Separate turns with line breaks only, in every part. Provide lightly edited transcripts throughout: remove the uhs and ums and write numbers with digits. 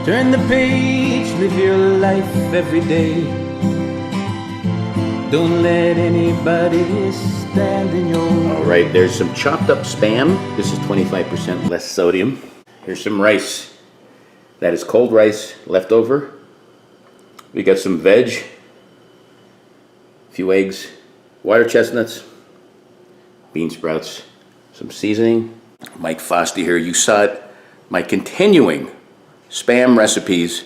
Turn the page, live your life every day. Don't let anybody stand in your way.
All right, there's some chopped up Spam. This is 25% less sodium. Here's some rice. That is cold rice left over. We got some veg, a few eggs, water chestnuts, bean sprouts, some seasoning. Mike Foster here. You saw it. My continuing Spam recipes.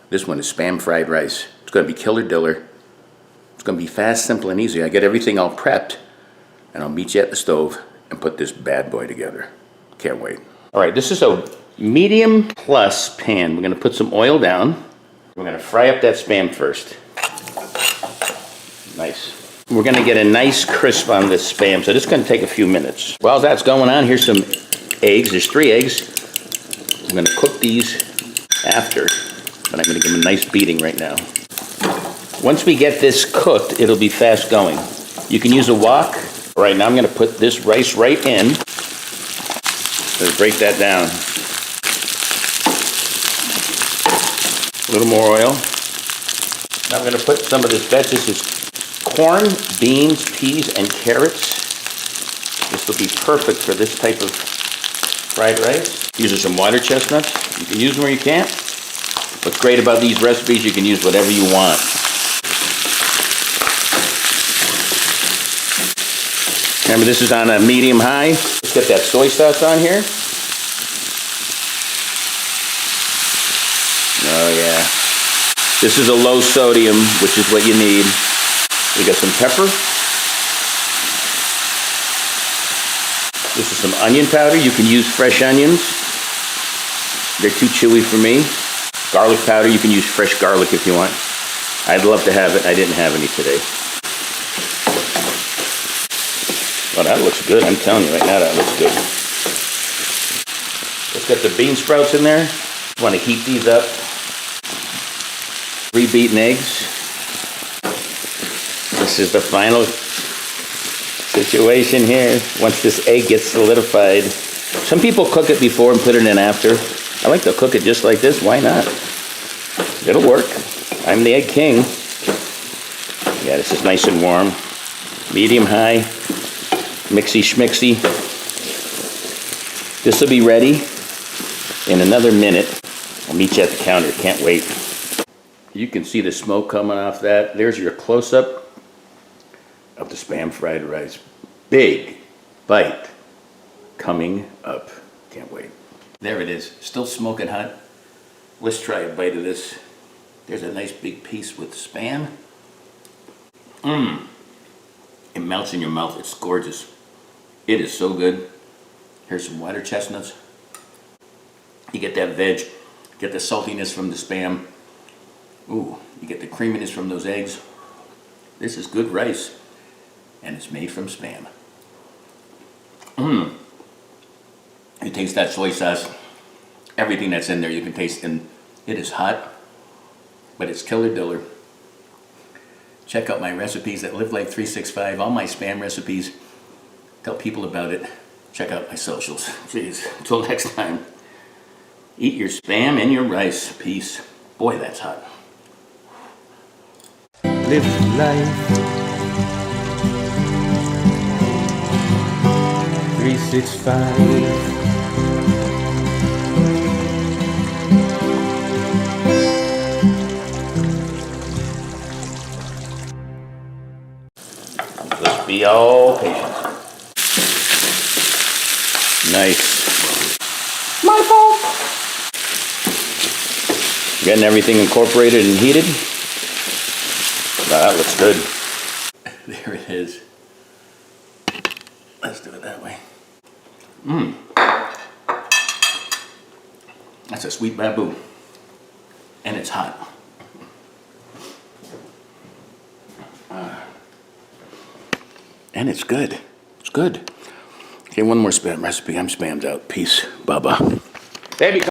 This one is Spam fried rice. It's going to be killer diller. It's going to be fast, simple, and easy. I get everything all prepped, and I'll meet you at the stove and put this bad boy together. Can't wait. All right, this is a medium plus pan. We're going to put some oil down. We're going to fry up that Spam first. Nice. We're going to get a nice crisp on this Spam, so this is going to take a few minutes. While that's going on, here's some eggs. There's 3 eggs. I'm going to cook these after, but I'm going to give them a nice beating right now. Once we get this cooked, it'll be fast going. You can use a wok. All right, now I'm going to put this rice right in. Let's break that down. A little more oil. Now I'm going to put some of this veg. This is corn, beans, peas, and carrots. This will be perfect for this type of fried rice. These are some water chestnuts. You can use them or you can't. What's great about these recipes, you can use whatever you want. Remember, this is on a medium-high. Let's get that soy sauce on here. Oh yeah. This is a low sodium, which is what you need. We got some pepper. This is some onion powder. You can use fresh onions. They're too chewy for me. Garlic powder. You can use fresh garlic if you want. I'd love to have it. I didn't have any today. Oh, that looks good. I'm telling you right now, that looks good. Let's get the bean sprouts in there. Want to heat these up. 3 beaten eggs. This is the final situation here. Once this egg gets solidified. Some people cook it before and put it in after. I like to cook it just like this. Why not? It'll work. I'm the egg king. Yeah, this is nice and warm. Medium high. Mixy schmixy. This will be ready in another minute. I'll meet you at the counter. Can't wait. You can see the smoke coming off that. There's your close-up of the Spam fried rice. Big bite coming up. Can't wait. There it is. Still smoking hot. Let's try a bite of this. There's a nice big piece with Spam. It melts in your mouth. It's gorgeous. It is so good. Here's some water chestnuts. You get that veg. Get the saltiness from the Spam. Ooh, you get the creaminess from those eggs. This is good rice. And it's made from Spam. You taste that soy sauce. Everything that's in there you can taste. And it is hot. But it's killer diller. Check out my recipes at Live Life 365. All my Spam recipes. Tell people about it. Check out my socials. Jeez. Until next time. Eat your Spam and your rice. Peace. Boy, that's hot.
Live life 365.
Let's be all patient. Nice. My fault. Getting everything incorporated and heated. Wow, that looks good. There it is. Let's do it that way. That's a sweet babu. And it's hot. And it's good. It's good. Okay, one more Spam recipe. I'm Spammed out. Peace. Bye-bye. Baby.